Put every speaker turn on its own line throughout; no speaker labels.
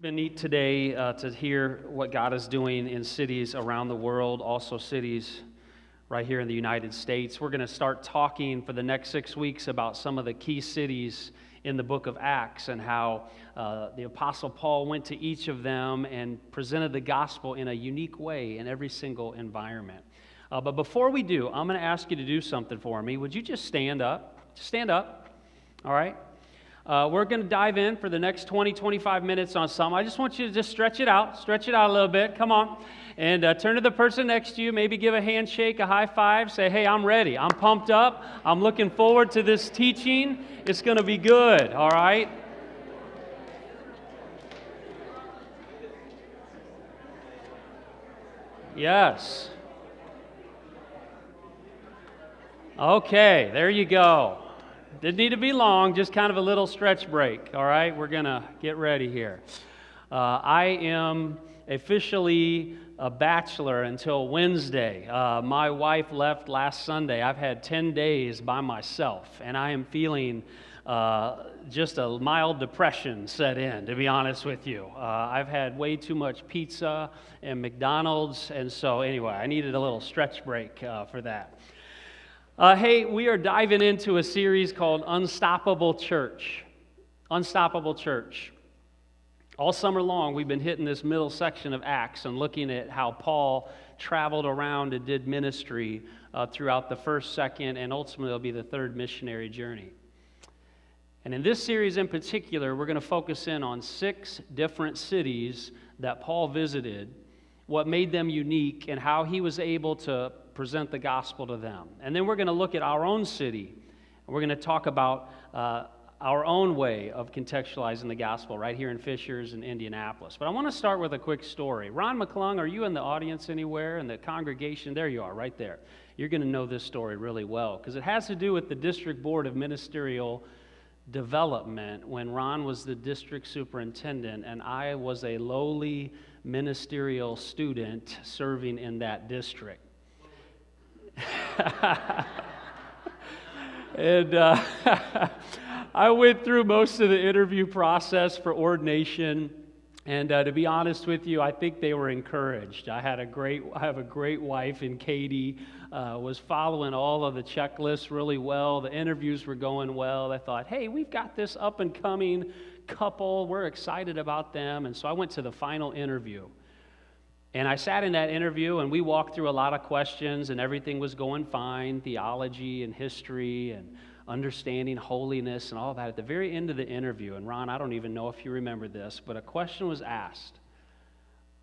Been neat today to hear what God is doing in cities around the world, also cities right here in the United States. We're going to start talking for the next 6 weeks about some of the key cities in the book of Acts and how the Apostle Paul went to each of them and presented the gospel in a unique way in every single environment. But before we do, I'm going to ask you to do something for me. Would you just stand up? Just stand up, all right? We're going to dive in for the next 20, 25 minutes on some. I just want you to just stretch it out a little bit. Come on. And turn to the person next to you. Maybe give a handshake, a high five. Say, hey, I'm ready. I'm pumped up. I'm looking forward to this teaching. It's going to be good, all right? Yes. Okay, there you go. Didn't need to be long, just kind of a little stretch break, all right? We're going to get ready here. I am officially a bachelor until Wednesday. My wife left last Sunday. I've had 10 days by myself, and I am feeling just a mild depression set in, to be honest with you. I've had way too much pizza and McDonald's, and so anyway, I needed a little stretch break for that. Hey, we are diving into a series called Unstoppable Church. Unstoppable Church. All summer long, we've been hitting this middle section of Acts and looking at how Paul traveled around and did ministry throughout the first, second, and ultimately it'll be the third missionary journey. And in this series in particular, we're going to focus in on 6 different cities that Paul visited, what made them unique, and how he was able to present the gospel to them. And then we're going to look at our own city, and we're going to talk about our own way of contextualizing the gospel right here in Fishers and Indianapolis. But I want to start with a quick story. Ron McClung, are you in the audience anywhere in the congregation? There you are, right there. You're going to know this story really well because it has to do with the District Board of Ministerial Development when Ron was the district superintendent and I was a lowly ministerial student serving in that district. And I went through most of the interview process for ordination, and to be honest with you, I think they were encouraged. I have a great wife in Katie, was following all of the checklists really well. The interviews were going well. I thought, hey, we've got this up-and-coming couple. We're excited about them, and so I went to the final interview. And I sat in that interview, and we walked through a lot of questions, and everything was going fine, theology and history and understanding holiness and all that. At the very end of the interview, and Ron, I don't even know if you remember this, but a question was asked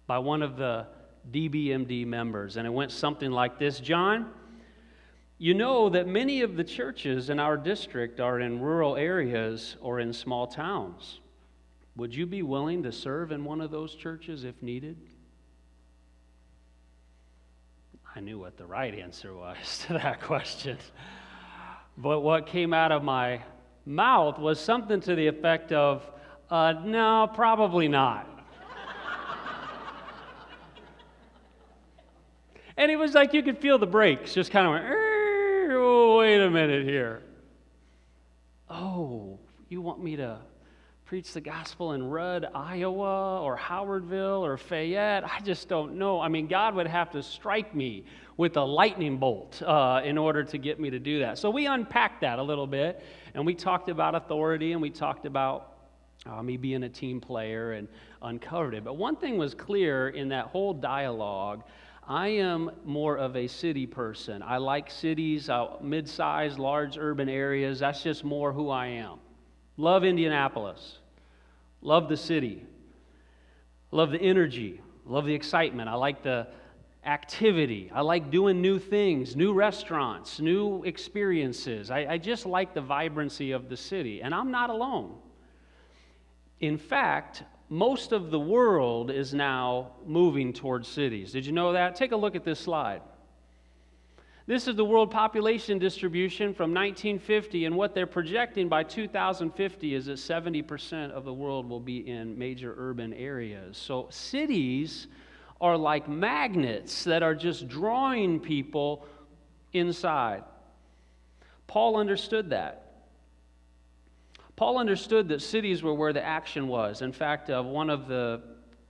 by one of the DBMD members, and it went something like this: John, you know that many of the churches in our district are in rural areas or in small towns. Would you be willing to serve in one of those churches if needed? I knew what the right answer was to that question. But what came out of my mouth was something to the effect of, no, probably not. And it was like you could feel the brakes just kind of went, oh, wait a minute here. Oh, you want me to preach the gospel in Rudd, Iowa, or Howardville, or Fayette? I just don't know. I mean, God would have to strike me with a lightning bolt in order to get me to do that. So we unpacked that a little bit, and we talked about authority, and we talked about me being a team player, and uncovered it. But one thing was clear in that whole dialogue: I am more of a city person. I like cities, mid-sized, large urban areas. That's just more who I am. Love Indianapolis. Love the city. Love the energy. Love the excitement. I like the activity. I like doing new things, new restaurants, new experiences. I just like the vibrancy of the city. And I'm not alone. In fact, most of the world is now moving towards cities. Did you know that? Take a look at this slide. This is the world population distribution from 1950, and what they're projecting by 2050 is that 70% of the world will be in major urban areas. So cities are like magnets that are just drawing people inside. Paul understood that. Paul understood that cities were where the action was. In fact, one of the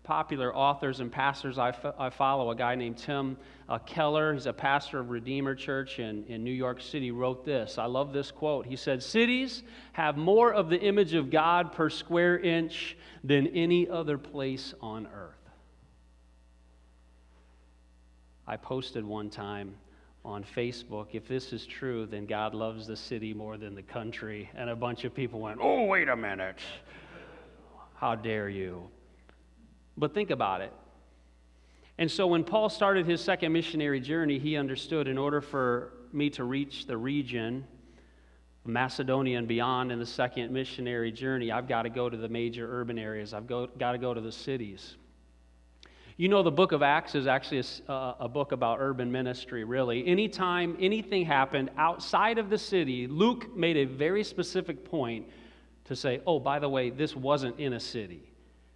popular authors and pastors I follow, a guy named Tim Keller, he's a pastor of Redeemer Church in New York City, wrote this. I love this quote. He said, "Cities have more of the image of God per square inch than any other place on earth." I posted one time on Facebook, if this is true, then God loves the city more than the country. And a bunch of people went, "Oh, wait a minute. How dare you?" But think about it. And so when Paul started his second missionary journey, he understood in order for me to reach the region of Macedonia and beyond in the second missionary journey, I've got to go to the major urban areas. I've got to go to the cities. You know, the book of Acts is actually a book about urban ministry, really. Anytime anything happened outside of the city, Luke made a very specific point to say, oh, by the way, this wasn't in a city.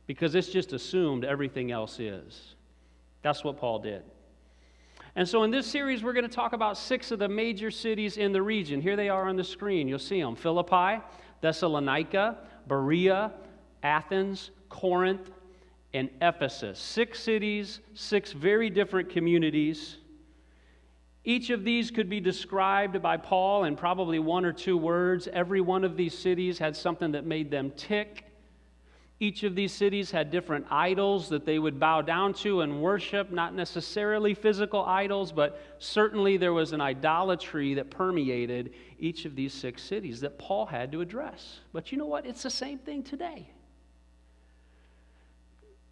Because it's just assumed everything else is. That's what Paul did. And so in this series, we're going to talk about 6 of the major cities in the region. Here they are on the screen. You'll see them. Philippi, Thessalonica, Berea, Athens, Corinth, and Ephesus. 6 cities, 6 very different communities. Each of these could be described by Paul in probably 1 or 2 words. Every one of these cities had something that made them tick. Each of these cities had different idols that they would bow down to and worship, not necessarily physical idols, but certainly there was an idolatry that permeated each of these 6 cities that Paul had to address. But you know what? It's the same thing today.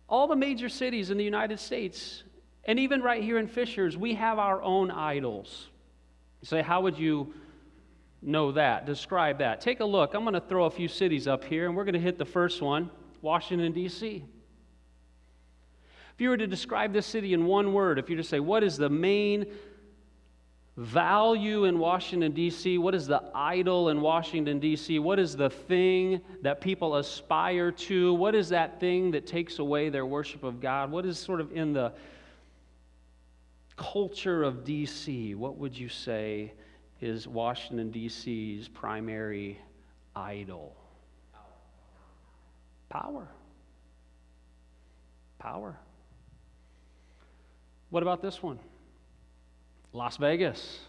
All the major cities in the United States, and even right here in Fishers, we have our own idols. You say, how would you know that? Describe that. Take a look. I'm going to throw a few cities up here, and we're going to hit the first one. Washington, D.C. If you were to describe this city in one word, if you were to say, what is the main value in Washington, D.C.? What is the idol in Washington, D.C.? What is the thing that people aspire to? What is that thing that takes away their worship of God? What is sort of in the culture of D.C.? What would you say is Washington, D.C.'s primary idol? Power. Power. What about this one? Las Vegas.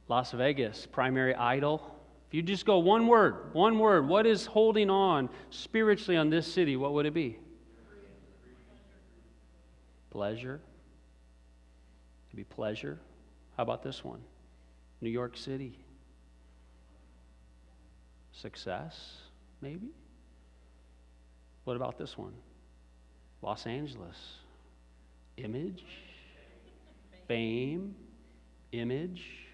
Las Vegas, primary idol. If you just go one word, what is holding on spiritually on this city, what would it be? Pleasure. It could be pleasure. How about this one? New York City. Success. Maybe? What about this one? Los Angeles. Image. Fame. Image.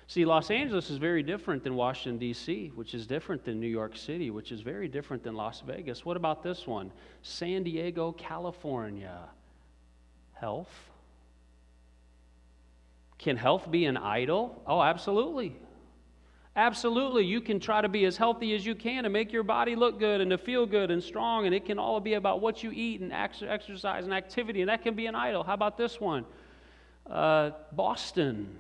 See, Los Angeles is very different than Washington, D.C., which is different than New York City, which is very different than Las Vegas. What about this one? San Diego, California. Health. Can health be an idol? Oh, absolutely. Absolutely. You can try to be as healthy as you can and make your body look good and to feel good and strong, and it can all be about what you eat and exercise and activity, and that can be an idol. How about this one? Boston.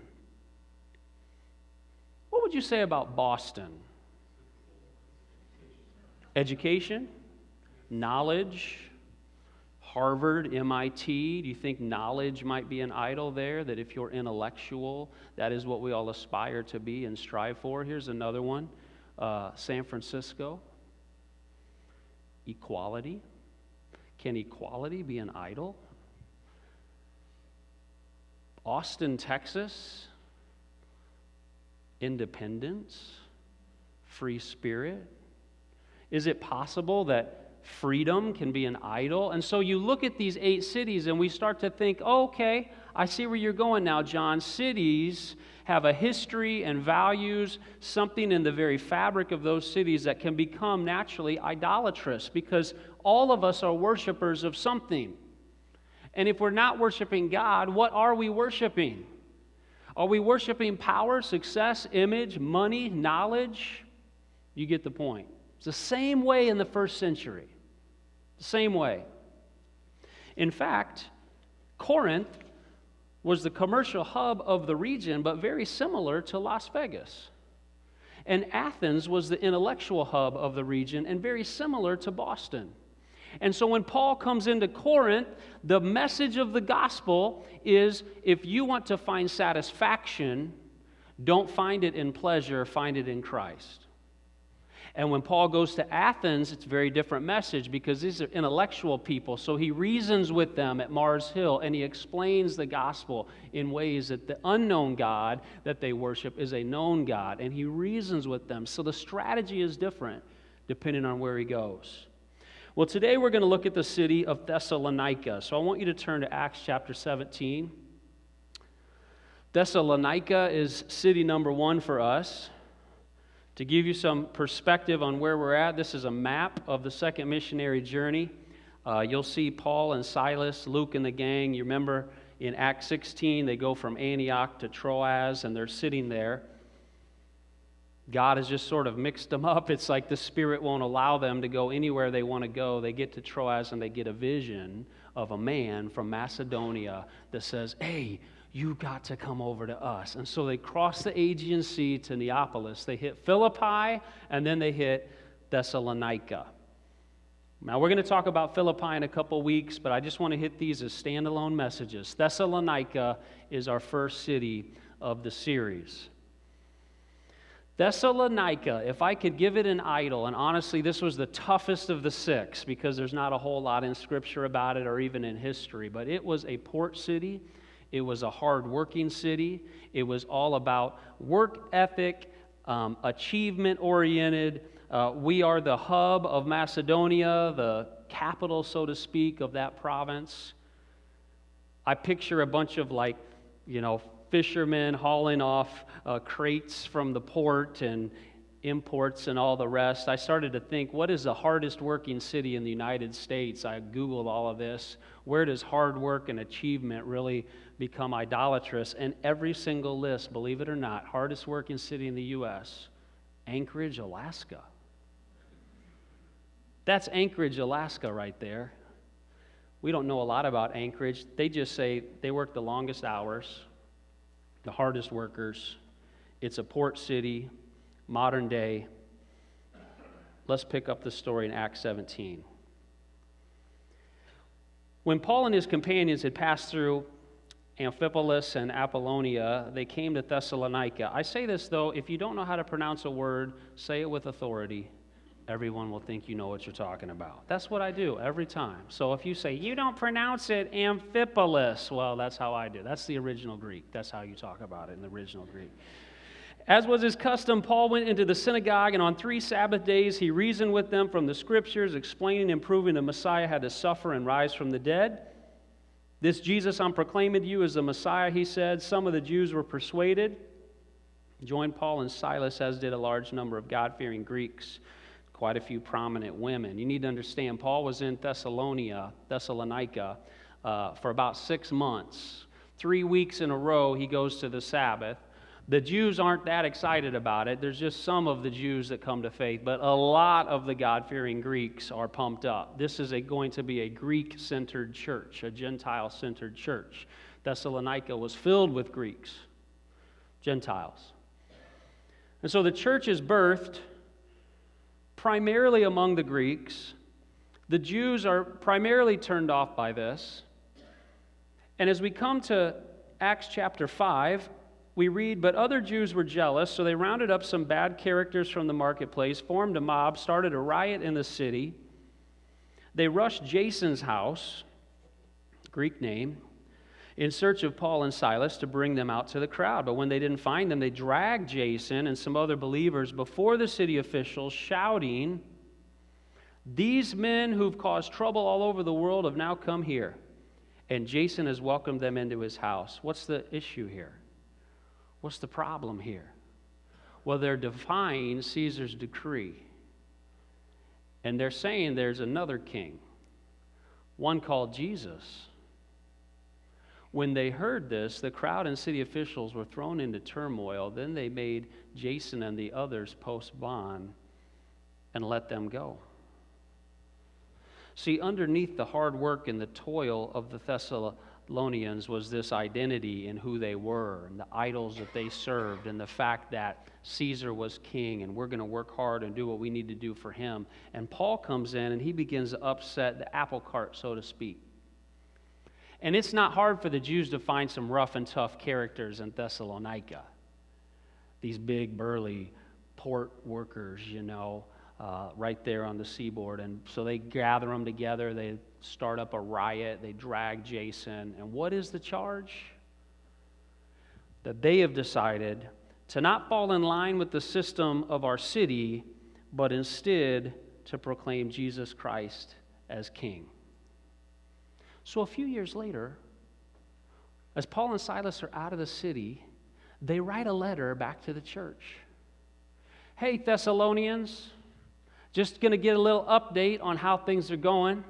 What would you say about Boston? Education? Knowledge? Harvard, MIT, do you think knowledge might be an idol there? That if you're intellectual, that is what we all aspire to be and strive for? Here's another one. San Francisco. Equality. Can equality be an idol? Austin, Texas. Independence. Free spirit. Is it possible that freedom can be an idol? And so you look at these 8 cities and we start to think, oh, okay, I see where you're going now, John. Cities have a history and values, something in the very fabric of those cities that can become naturally idolatrous because all of us are worshipers of something. And if we're not worshiping God, what are we worshiping? Are we worshiping power, success, image, money, knowledge? You get the point. It's the same way in the first century. The same way. In fact, Corinth was the commercial hub of the region, but very similar to Las Vegas. And Athens was the intellectual hub of the region and very similar to Boston. And so when Paul comes into Corinth, the message of the gospel is, if you want to find satisfaction, don't find it in pleasure, find it in Christ. And when Paul goes to Athens, it's a very different message because these are intellectual people. So he reasons with them at Mars Hill, and he explains the gospel in ways that the unknown God that they worship is a known God. And he reasons with them. So the strategy is different depending on where he goes. Well, today we're going to look at the city of Thessalonica. So I want you to turn to Acts chapter 17. Thessalonica is city number 1 for us. To give you some perspective on where we're at, this is a map of the second missionary journey. You'll see Paul and Silas, Luke and the gang. You remember in Acts 16, they go from Antioch to Troas, and they're sitting there. God has just sort of mixed them up. It's like the Spirit won't allow them to go anywhere they want to go. They get to Troas, and they get a vision of a man from Macedonia that says, hey, you got to come over to us. And so they cross the Aegean Sea to Neapolis. They hit Philippi, and then they hit Thessalonica. Now, we're going to talk about Philippi in a couple weeks, but I just want to hit these as standalone messages. Thessalonica is our first city of the series. Thessalonica, if I could give it an idol, and honestly, this was the toughest of the 6 because there's not a whole lot in Scripture about it or even in history, but it was a port city. It was a hard-working city. It was all about work ethic, achievement-oriented. We are the hub of Macedonia, the capital, so to speak, of that province. I picture a bunch of fishermen hauling off crates from the port and imports and all the rest. I started to think, what is the hardest working city in the United States? I Googled all of this. Where does hard work and achievement really become idolatrous? And every single list, believe it or not, hardest working city in the U.S., Anchorage, Alaska. That's Anchorage, Alaska right there. We don't know a lot about Anchorage. They just say they work the longest hours, the hardest workers. It's a port city, modern day. Let's pick up the story in Acts 17. When Paul and his companions had passed through Amphipolis and Apollonia, they came to Thessalonica. I say this, though, if you don't know how to pronounce a word, say it with authority. Everyone will think you know what you're talking about. That's what I do every time. So if you say, you don't pronounce it Amphipolis, well, that's how I do. That's the original Greek. That's how you talk about it in the original Greek. As was his custom, Paul went into the synagogue, and on 3 Sabbath days he reasoned with them from the Scriptures, explaining and proving the Messiah had to suffer and rise from the dead. This Jesus I'm proclaiming to you is the Messiah, he said. Some of the Jews were persuaded, joined Paul and Silas, as did a large number of God-fearing Greeks, quite a few prominent women. You need to understand, Paul was in Thessalonica, for about 6 months. 3 weeks in a row he goes to the Sabbath. The Jews aren't that excited about it. There's just some of the Jews that come to faith, but a lot of the God-fearing Greeks are pumped up. This is going to be a Greek-centered church, a Gentile-centered church. Thessalonica was filled with Greeks, Gentiles. And so the church is birthed primarily among the Greeks. The Jews are primarily turned off by this. And as we come to Acts chapter 5, we read, but other Jews were jealous, so they rounded up some bad characters from the marketplace, formed a mob, started a riot in the city. They rushed Jason's house, Greek name, in search of Paul and Silas to bring them out to the crowd. But when they didn't find them, they dragged Jason and some other believers before the city officials, shouting, these men who've caused trouble all over the world have now come here. And Jason has welcomed them into his house. What's the issue here? What's the problem here? Well, they're defying Caesar's decree. And they're saying there's another king, one called Jesus. When they heard this, the crowd and city officials were thrown into turmoil. Then they made Jason and the others post bond and let them go. See, underneath the hard work and the toil of the Thessalonians was this identity in who they were and the idols that they served and the fact that Caesar was king and we're going to work hard and do what we need to do for him. And Paul comes in and he begins to upset the apple cart, so to speak. And it's not hard for the Jews to find some rough and tough characters in Thessalonica. These big, burly port workers, right there on the seaboard. And so they gather them together. They start up a riot. They drag Jason. And what is the charge? That they have decided to not fall in line with the system of our city, but instead to proclaim Jesus Christ as king. So a few years later, as Paul and Silas are out of the city, they write a letter back to the church. Hey, Thessalonians, just going to get a little update on how things are going.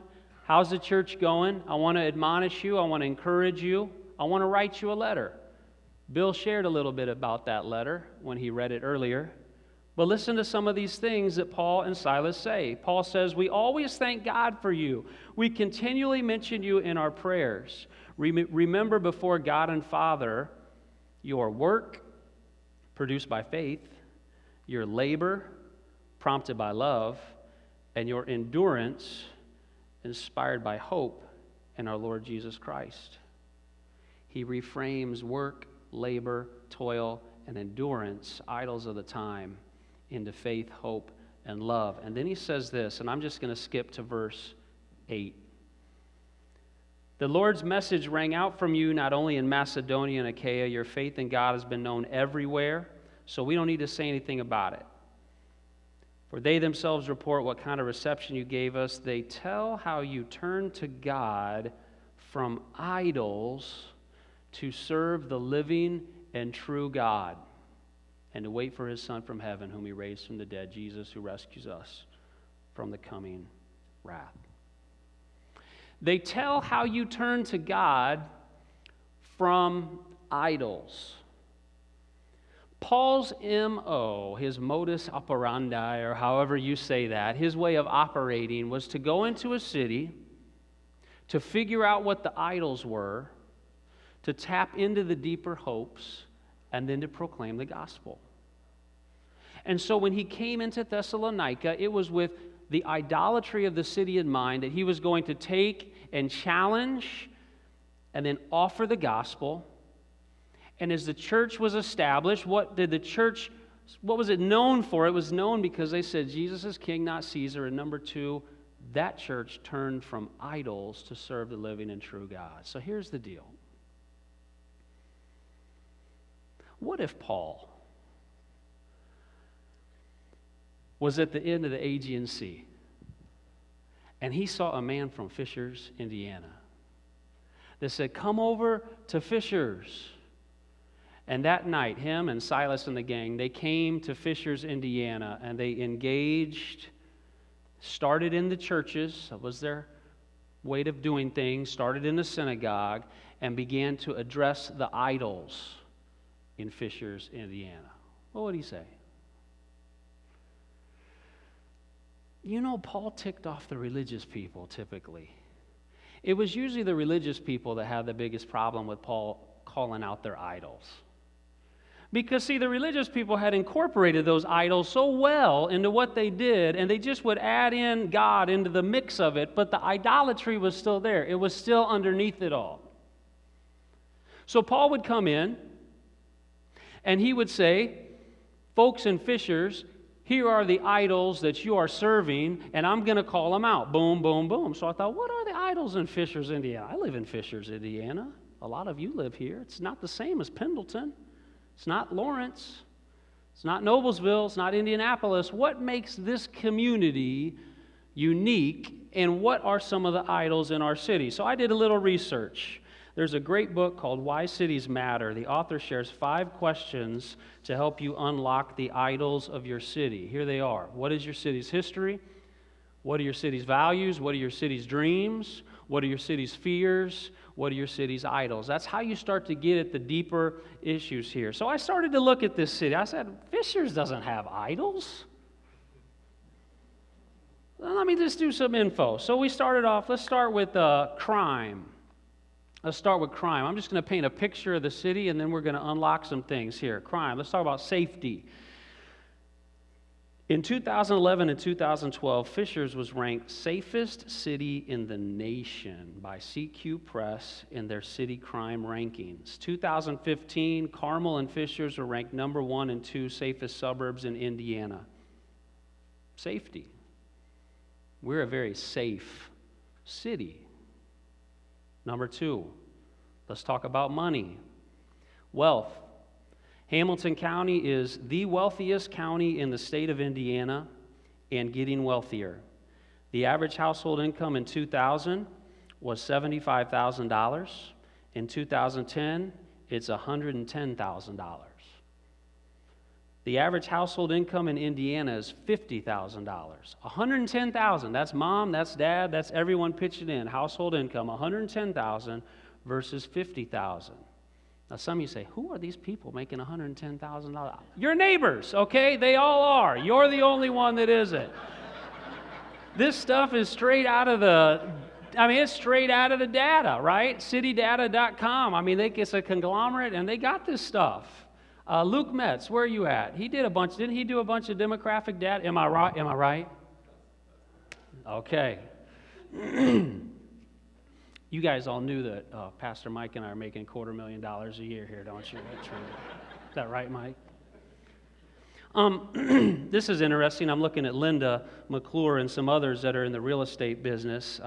How's the church going? I want to admonish you. I want to encourage you. I want to write you a letter. Bill shared a little bit about that letter when he read it earlier. But listen to some of these things that Paul and Silas say. Paul says, we always thank God for you. We continually mention you in our prayers. Remember before God and Father your work produced by faith, your labor prompted by love, and your endurance inspired by hope in our Lord Jesus Christ. He reframes work, labor, toil, and endurance, idols of the time, into faith, hope, and love. And then he says this, and I'm just going to skip to verse 8. The Lord's message rang out from you not only in Macedonia and Achaia. Your faith in God has been known everywhere, so we don't need to say anything about it. For they themselves report what kind of reception you gave us. They tell how you turned to God from idols to serve the living and true God, and to wait for his Son from heaven, whom he raised from the dead, Jesus, who rescues us from the coming wrath. They tell how you turn to God from idols. Paul's M.O., his modus operandi, or however you say that, his way of operating was to go into a city, to figure out what the idols were, to tap into the deeper hopes, and then to proclaim the gospel. And so when he came into Thessalonica, it was with the idolatry of the city in mind that he was going to take and challenge and then offer the gospel. And as the church was established, what was it known for? It was known because they said Jesus is king, not Caesar. And number two, that church turned from idols to serve the living and true God. So here's the deal. What if Paul was at the end of the Aegean Sea and he saw a man from Fishers, Indiana, that said, come over to Fishers. And that night, him and Silas and the gang, they came to Fishers, Indiana, and they engaged, started in the churches, that was their way of doing things, started in the synagogue, and began to address the idols in Fishers, Indiana. What would he say? Paul ticked off the religious people typically. It was usually the religious people that had the biggest problem with Paul calling out their idols. Because, see, the religious people had incorporated those idols so well into what they did, and they just would add in God into the mix of it, but the idolatry was still there. It was still underneath it all. So Paul would come in, and he would say, folks in Fishers, here are the idols that you are serving, and I'm going to call them out. Boom, boom, boom. So I thought, what are the idols in Fishers, Indiana? I live in Fishers, Indiana. A lot of you live here. It's not the same as Pendleton. It's not Lawrence. It's not Noblesville. It's not Indianapolis. What makes this community unique, and what are some of the idols in our city? So I did a little research. There's a great book called Why Cities Matter. The author shares 5 questions to help you unlock the idols of your city. Here they are. What is your city's history? What are your city's values? What are your city's dreams? What are your city's fears? What are your city's idols? That's how you start to get at the deeper issues here. So I started to look at this city. I said, Fishers doesn't have idols. Well, let me just do some info. So we started off, let's start with crime. Let's start with crime. I'm just going to paint a picture of the city, and then we're going to unlock some things here. Crime. Let's talk about safety. In 2011 and 2012, Fishers was ranked safest city in the nation by CQ Press in their city crime rankings. 2015, Carmel and Fishers were ranked number 1 and 2 safest suburbs in Indiana. Safety. We're a very safe city. Number 2, let's talk about money. Wealth. Hamilton County is the wealthiest county in the state of Indiana and getting wealthier. The average household income in 2000 was $75,000. In 2010, it's $110,000. The average household income in Indiana is $50,000. $110,000, that's mom, that's dad, that's everyone pitching in. Household income, $110,000 versus $50,000. Now some of you say, who are these people making $110,000? Your neighbors, okay? They all are. You're the only one that isn't. This stuff is straight out of it's straight out of the data, right? Citydata.com. It's a conglomerate, and they got this stuff. Luke Metz, where are you at? Didn't he do a bunch of demographic data? Am I right? Okay. You guys all knew that Pastor Mike and I are making $250,000 a year here, don't you? That's true. Is that right, Mike? This is interesting. I'm looking at Linda McClure and some others that are in the real estate business.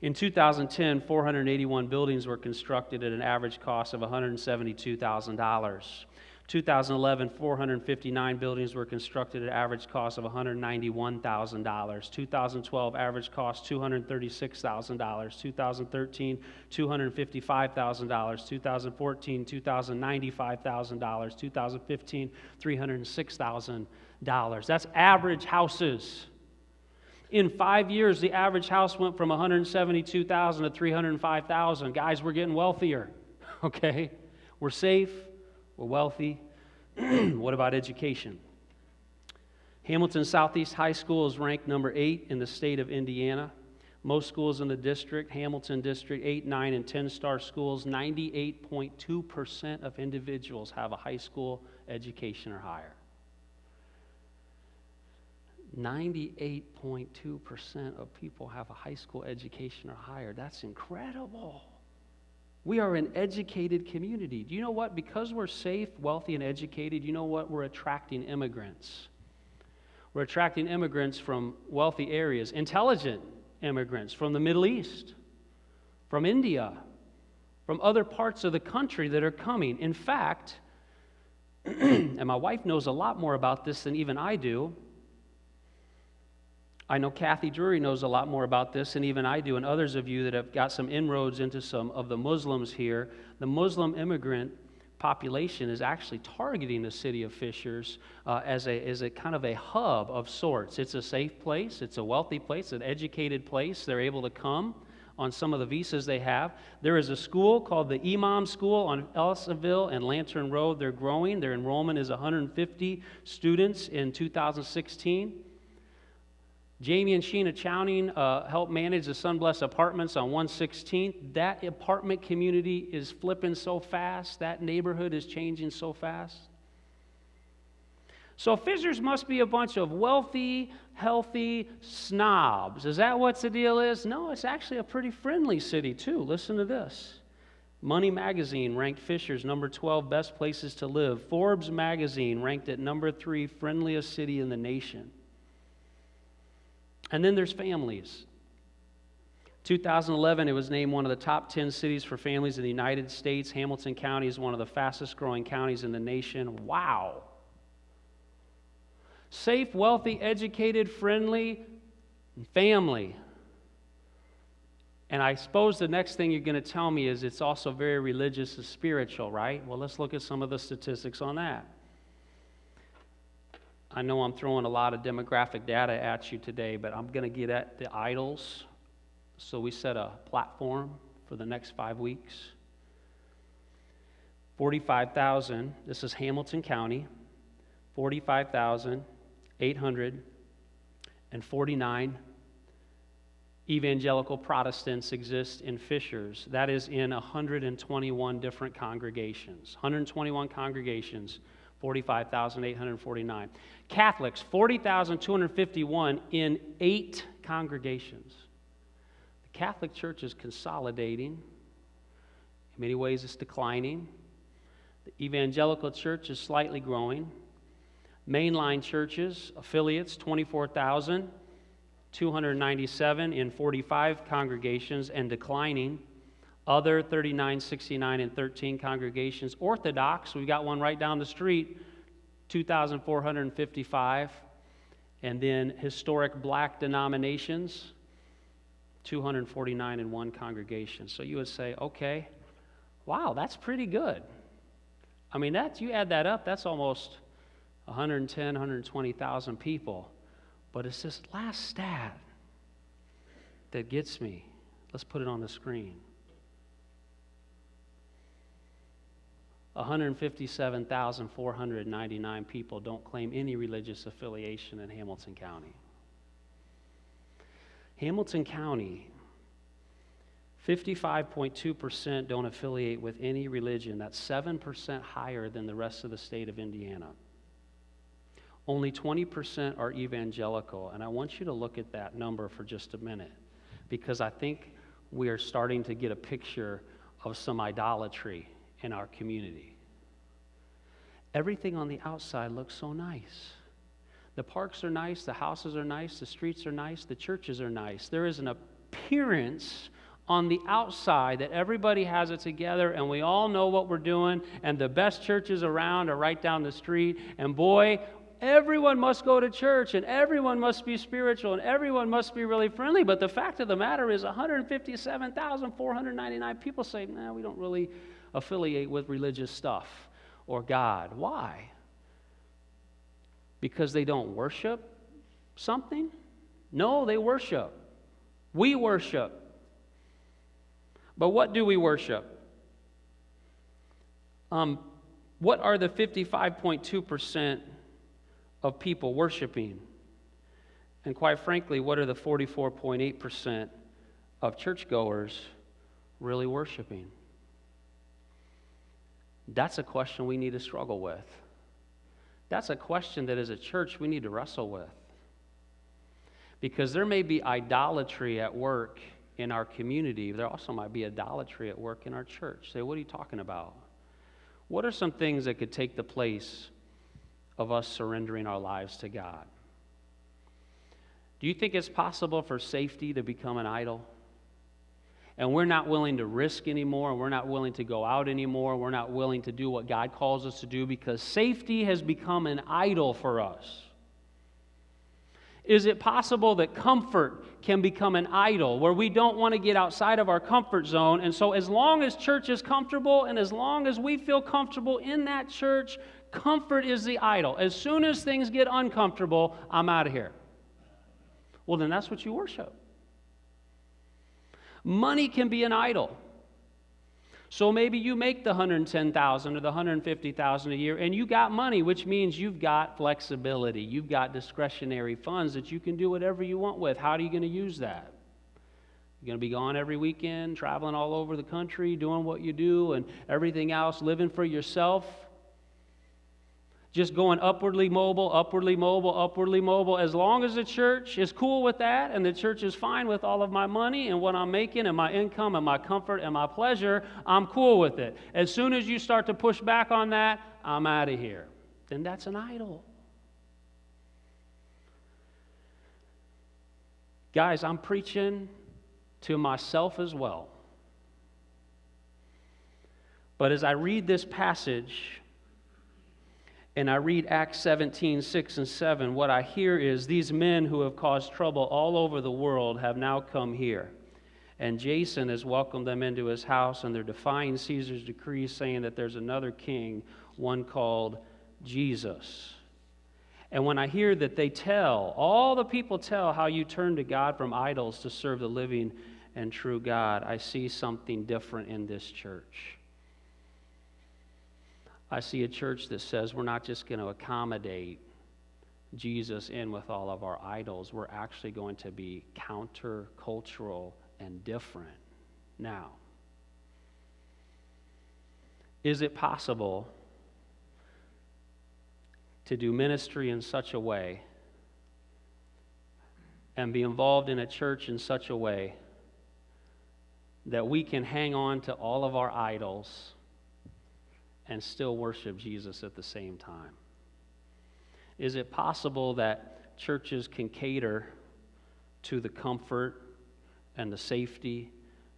In 2010, 481 buildings were constructed at an average cost of $172,000. 2011, 459 buildings were constructed at an average cost of $191,000. 2012, average cost $236,000. 2013, $255,000. 2014, $295,000. 2015, $306,000. That's average houses. In 5 years, the average house went from $172,000 to $305,000. Guys, we're getting wealthier, okay? We're safe, we're wealthy. What about education? Hamilton Southeast High School is ranked number 8 in the state of Indiana. Most schools in the district, Hamilton District, 8, 9, and 10-star schools, 98.2% of individuals have a high school education or higher. 98.2% of people have a high school education or higher. That's incredible. We are an educated community. Do you know what? Because we're safe, wealthy, and educated, you know what? We're attracting immigrants. We're attracting immigrants from wealthy areas, intelligent immigrants from the Middle East, from India, from other parts of the country that are coming. In fact, and my wife knows a lot more about this than even I do. I know Kathy Drury knows a lot more about this than even I do, and others of you that have got some inroads into some of the Muslims here. The Muslim immigrant population is actually targeting the city of Fishers as a kind of a hub of sorts. It's a safe place, it's a wealthy place, an educated place. They're able to come on some of the visas they have. There is a school called the Imam School on Ellisonville and Lantern Road. They're growing. Their enrollment is 150 students in 2016. Jamie and Sheena Chowning help manage the Sunbless Apartments on 116th. That apartment community is flipping so fast. That neighborhood is changing so fast. So Fishers must be a bunch of wealthy, healthy snobs. Is that what the deal is? No, it's actually a pretty friendly city too. Listen to this. Money Magazine ranked Fishers number 12 best places to live. Forbes Magazine ranked it number 3 friendliest city in the nation. And then there's families. 2011, it was named one of the top 10 cities for families in the United States. Hamilton County is one of the fastest growing counties in the nation. Wow. Safe, wealthy, educated, friendly, family. And I suppose the next thing you're going to tell me is it's also very religious and spiritual, right? Well, let's look at some of the statistics on that. I know I'm throwing a lot of demographic data at you today, but I'm going to get at the idols. So we set a platform for the next 5 weeks. 45,000, this is Hamilton County, 45,849 Evangelical Protestants exist in Fishers. That is in 121 different congregations. 121 congregations, 45,849. Catholics, 40,251 in 8 congregations. The Catholic Church is consolidating. In many ways, it's declining. The Evangelical Church is slightly growing. Mainline churches, affiliates, 24,297 in 45 congregations and declining. Other 39, 69, and 13 congregations. Orthodox, we've got one right down the street, 2,455. And then historic black denominations, 249 in one congregation. So you would say, okay, wow, that's pretty good. I mean, you add that up, that's almost 110, 120,000 people. But it's this last stat that gets me. Let's put it on the screen. 157,499 people don't claim any religious affiliation in Hamilton County. Hamilton County, 55.2% don't affiliate with any religion. That's 7% higher than the rest of the state of Indiana. Only 20% are evangelical, and I want you to look at that number for just a minute, because I think we are starting to get a picture of some idolatry in our community. Everything on the outside looks so nice. The parks are nice, the houses are nice, the streets are nice, the churches are nice. There is an appearance on the outside that everybody has it together and we all know what we're doing, and the best churches around are right down the street, and boy, everyone must go to church, and everyone must be spiritual, and everyone must be really friendly. But the fact of the matter is 157,499 people say, nah, we don't really affiliate with religious stuff or God. Why? Because they don't worship something? No, they worship. We worship. But what do we worship? What are the 55.2% of people worshiping? And quite frankly, what are the 44.8% of churchgoers really worshiping? That's a question we need to struggle with. That's a question that as a church we need to wrestle with. Because there may be idolatry at work in our community. There also might be idolatry at work in our church. Say, what are you talking about? What are some things that could take the place of us surrendering our lives to God? Do you think it's possible for safety to become an idol? And we're not willing to risk anymore, and we're not willing to go out anymore, we're not willing to do what God calls us to do because safety has become an idol for us. Is it possible that comfort can become an idol where we don't want to get outside of our comfort zone? And so as long as church is comfortable and as long as we feel comfortable in that church, comfort is the idol. As soon as things get uncomfortable, I'm out of here. Well, then that's what you worship. Money can be an idol. So maybe you make the $110,000 or the $150,000 a year and you got money, which means you've got flexibility. You've got discretionary funds that you can do whatever you want with. How are you going to use that? You're going to be gone every weekend, traveling all over the country, doing what you do and everything else, living for yourself. Just going upwardly mobile, upwardly mobile, upwardly mobile. As long as the church is cool with that and the church is fine with all of my money and what I'm making and my income and my comfort and my pleasure, I'm cool with it. As soon as you start to push back on that, I'm out of here. Then that's an idol. Guys, I'm preaching to myself as well. But as I read this passage, and I read Acts 17, 6 and 7, what I hear is these men who have caused trouble all over the world have now come here. And Jason has welcomed them into his house, and they're defying Caesar's decree, saying that there's another king, one called Jesus. And when I hear that they tell, all the people tell how you turn to God from idols to serve the living and true God, I see something different in this church. I see a church that says we're not just going to accommodate Jesus in with all of our idols, we're actually going to be countercultural and different. Now, is it possible to do ministry in such a way and be involved in a church in such a way that we can hang on to all of our idols and still worship Jesus at the same time? Is it possible that churches can cater to the comfort and the safety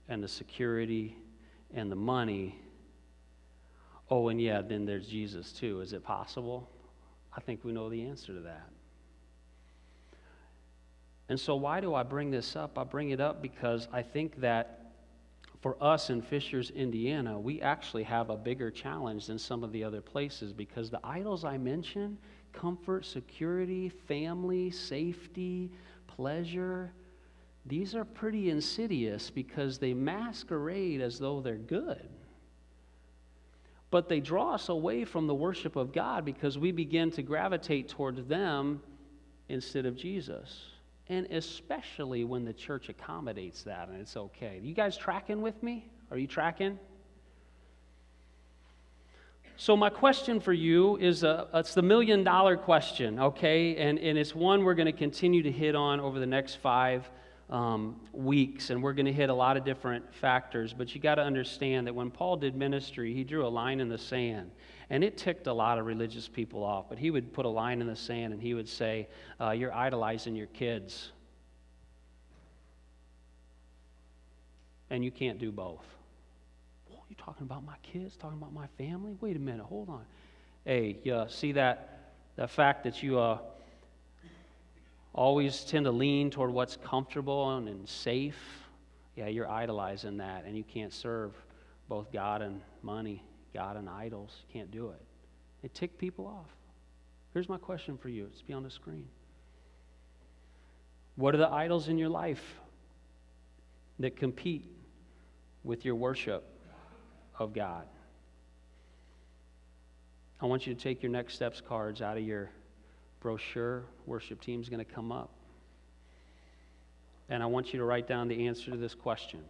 and the security and the money? Oh, and yeah, then there's Jesus too. Is it possible? I think we know the answer to that. And so why do I bring this up? I bring it up because I think that for us in Fishers, Indiana, we actually have a bigger challenge than some of the other places, because the idols I mentioned, comfort, security, family, safety, pleasure, these are pretty insidious because they masquerade as though they're good. But they draw us away from the worship of God because we begin to gravitate towards them instead of Jesus. And especially when the church accommodates that, and it's okay. You guys tracking with me? Are you tracking? So my question for you is, it's the $1 million question, okay? And it's one we're going to continue to hit on over the next 5 weeks, and we're going to hit a lot of different factors. But you got to understand that when Paul did ministry, he drew a line in the sand, and it ticked a lot of religious people off. But he would put a line in the sand, and he would say, you're idolizing your kids, and you can't do both. What, you talking about my kids, talking about my family? Wait a minute, hold on. Hey, see that fact that you always tend to lean toward what's comfortable and safe? Yeah, you're idolizing that, and you can't serve both God and money, God and idols. You can't do it. It ticked people off. Here's my question for you. It's be on the screen. What are the idols in your life that compete with your worship of God? I want you to take your next steps cards out of your brochure. Worship team's going to come up. And I want you to write down the answer to this question.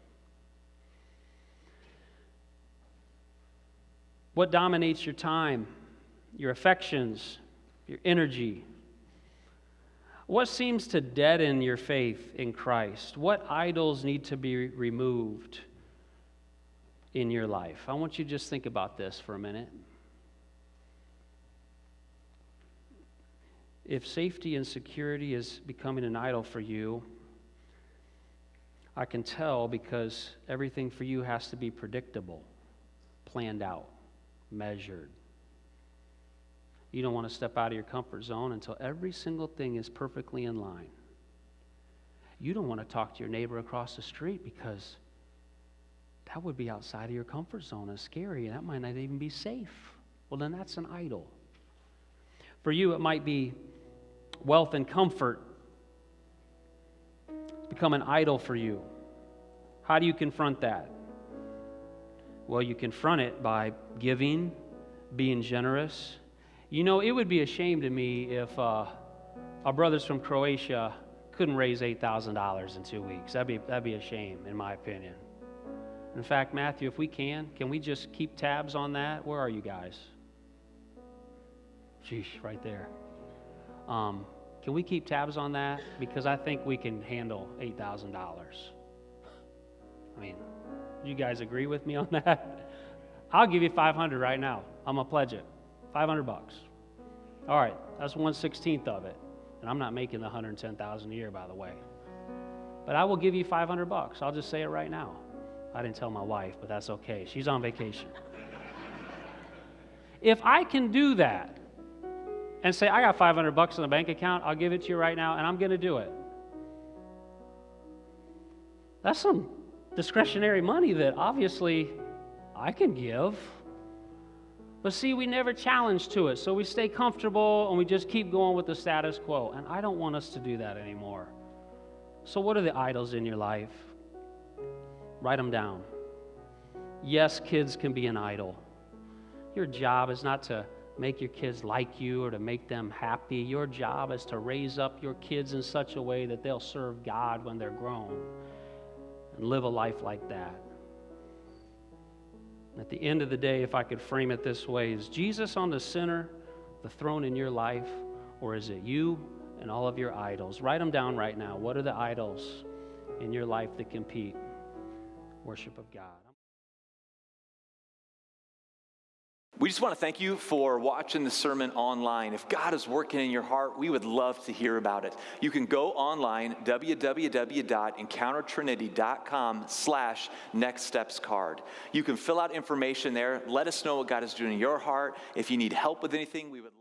What dominates your time, your affections, your energy? What seems to deaden your faith in Christ? What idols need to be removed in your life? I want you to just think about this for a minute. If safety and security is becoming an idol for you, I can tell, because everything for you has to be predictable, planned out, measured. You don't want to step out of your comfort zone until every single thing is perfectly in line. You don't want to talk to your neighbor across the street because that would be outside of your comfort zone and scary, and that might not even be safe. Well, then that's an idol. For you, it might be wealth and comfort become an idol for you. How do you confront that? Well, you confront it by giving, being generous. You know, it would be a shame to me if our brothers from Croatia couldn't raise $8,000 in 2 weeks. That'd be a shame, in my opinion. In fact, Matthew, if we can we just keep tabs on that? Where are you guys? Sheesh, right there. Can we keep tabs on that? Because I think we can handle $8,000. I mean, you guys agree with me on that? I'll give you $500 right now. I'm going to pledge it. $500. All right, that's 1/16 of it. And I'm not making the $110,000 a year, by the way. But I will give you $500. I'll just say it right now. I didn't tell my wife, but that's okay. She's on vacation. If I can do that and say, I got $500 in the bank account, I'll give it to you right now, and I'm going to do it. That's some discretionary money that obviously I can give. But see, we never challenge to it, so we stay comfortable and we just keep going with the status quo. And I don't want us to do that anymore. So what are the idols in your life? Write them down. Yes, kids can be an idol. Your job is not to make your kids like you or to make them happy. Your job is to raise up your kids in such a way that they'll serve God when they're grown and live a life like that. At the end of the day, if I could frame it this way, is Jesus on the center, the throne in your life, or is it you and all of your idols? Write them down right now. What are the idols in your life that compete? Worship of God.
We just want to thank you for watching the sermon online. If God is working in your heart, we would love to hear about it. You can go online, www.encountertrinity.com/nextstepscard. You can fill out information there. Let us know what God is doing in your heart. If you need help with anything, we would